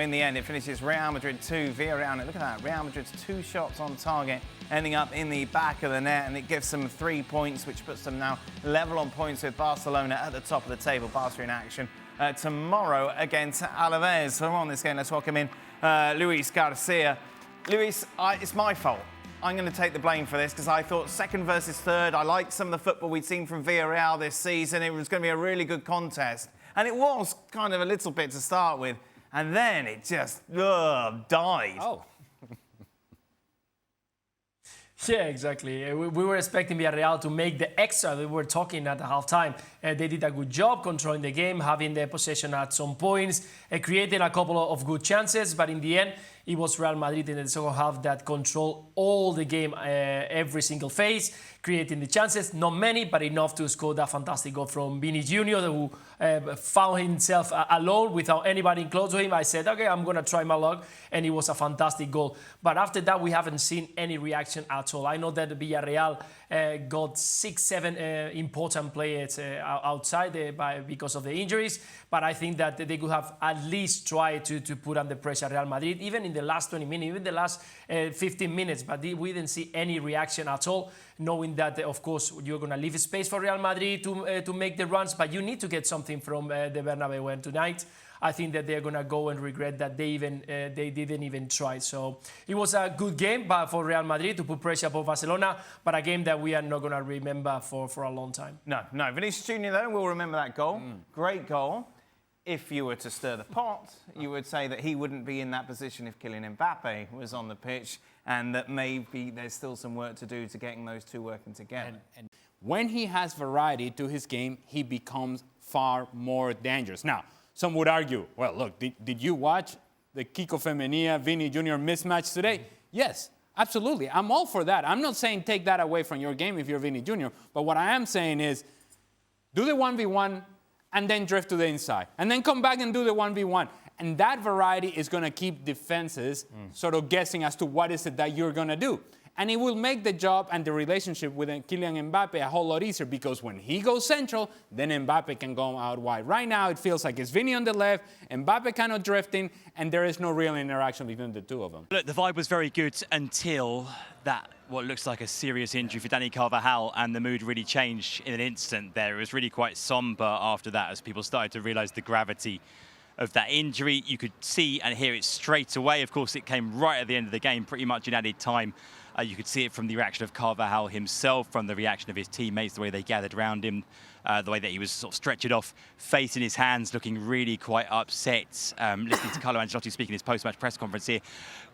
in the end, it finishes Real Madrid 2, Villarreal. Look at that, Real Madrid's 2 shots on target, ending up in the back of the net, and it gives them 3 points, which puts them now level on points with Barcelona at the top of the table. Barca in action tomorrow against Alaves. So on this game, let's welcome in Luis Garcia. Luis, it's my fault. I'm going to take the blame for this because I thought second versus third. I liked some of the football we'd seen from Villarreal this season. It was going to be a really good contest. And it was kind of a little bit to start with. And then it just died. Oh. Yeah, exactly. We were expecting Villarreal to make the extra. We were talking at the halftime. They did a good job controlling the game, having the possession at some points, creating a couple of good chances. But in the end, it was Real Madrid in the second half that controlled all the game, every single phase, creating the chances. Not many, but enough to score that fantastic goal from Vini Jr., who found himself alone without anybody close to him. I said, okay, I'm going to try my luck. And it was a fantastic goal. But after that, we haven't seen any reaction at all. I know that Villarreal got 6-7 important players outside because of the injuries. But I think that they could have at least tried to put under pressure Real Madrid, even in the last 20 minutes, even the last 15 minutes. But we didn't see any reaction at all, knowing that, of course, you're going to leave space for Real Madrid to make the runs. But you need to get something from the Bernabeu. And tonight, I think that they're going to go and regret that they didn't even try. So it was a good game for Real Madrid to put pressure upon Barcelona, but a game that we are not going to remember for a long time. No. Vinicius Jr., though, will remember that goal. Great goal. If you were to stir the pot, you would say that he wouldn't be in that position if Kylian Mbappe was on the pitch, and that maybe there's still some work to do to getting those two working together. And when he has variety to his game, he becomes far more dangerous. Now, some would argue, well, look, did you watch the Kiko Femenia, Vini Jr. mismatch today? Yes, absolutely. I'm all for that. I'm not saying take that away from your game if you're Vini Jr., but what I am saying is do the 1v1 and then drift to the inside, and then come back and do the 1v1. And that variety is going to keep defenses sort of guessing as to what is it that you're going to do. And it will make the job and the relationship with Kylian Mbappe a whole lot easier, because when he goes central, then Mbappe can go out wide. Right now, it feels like it's Vini on the left, Mbappe kind of drifting, and there is no real interaction between the two of them. Look, the vibe was very good until that, what looks like a serious injury for Dani Carvajal, and the mood really changed in an instant there. It was really quite somber after that as people started to realise the gravity of that injury. You could see and hear it straight away. Of course, it came right at the end of the game, pretty much in added time. You could see it from the reaction of Carvajal himself, from the reaction of his teammates, the way they gathered around him, the way that he was sort of stretchered off, face in his hands, looking really quite upset. Listening to Carlo Ancelotti speaking in his post-match press conference here,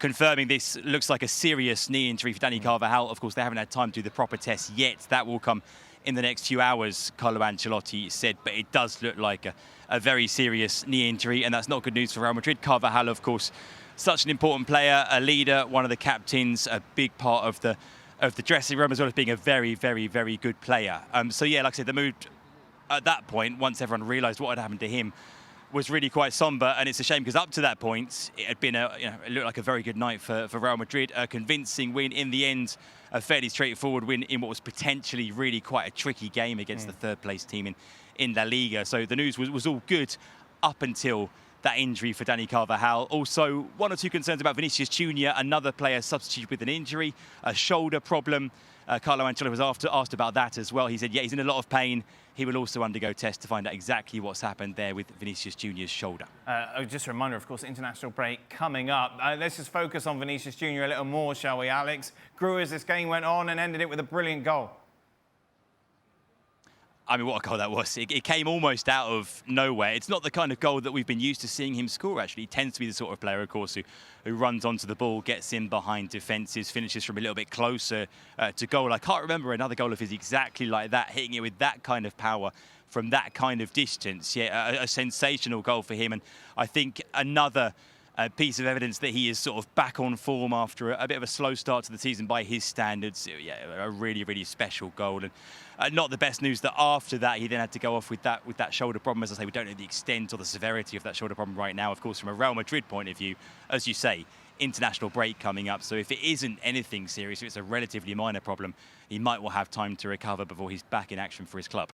confirming this looks like a serious knee injury for Dani Carvajal. Of course, they haven't had time to do the proper test yet. That will come in the next few hours, Carlo Ancelotti said, but it does look like a very serious knee injury, and that's not good news for Real Madrid. Carvajal, of course, such an important player, a leader, one of the captains, a big part of the dressing room, as well as being a very, very, very good player. So yeah, like I said, the mood at that point, once everyone realised what had happened to him, was really quite somber. And it's a shame because up to that point, it had been it looked like a very good night for Real Madrid, a convincing win in the end, a fairly straightforward win in what was potentially really quite a tricky game against the third place team in La Liga. So the news was all good up until that injury for Dani Carvajal. Also, one or two concerns about Vinicius Jr., another player substituted with an injury, a shoulder problem. Carlo Ancelotti was asked about that as well. He said, yeah, he's in a lot of pain. He will also undergo tests to find out exactly what's happened there with Vinicius Jr.'s shoulder. Just a reminder, of course, international break coming up. Let's just focus on Vinicius Jr. a little more, shall we, Alex? Grew as this game went on and ended it with a brilliant goal. I mean, what a goal that was. It came almost out of nowhere. It's not the kind of goal that we've been used to seeing him score, actually. He tends to be the sort of player, of course, who runs onto the ball, gets in behind defences, finishes from a little bit closer to goal. I can't remember another goal of his exactly like that, hitting it with that kind of power from that kind of distance. Yeah, a sensational goal for him. And I think another piece of evidence that he is sort of back on form after a bit of a slow start to the season by his standards. Yeah, a really, really special goal. And not the best news that after that he then had to go off with that shoulder problem. As I say, we don't know the extent or the severity of that shoulder problem right now. Of course, from a Real Madrid point of view, as you say, international break coming up. So if it isn't anything serious, if it's a relatively minor problem, he might well have time to recover before he's back in action for his club.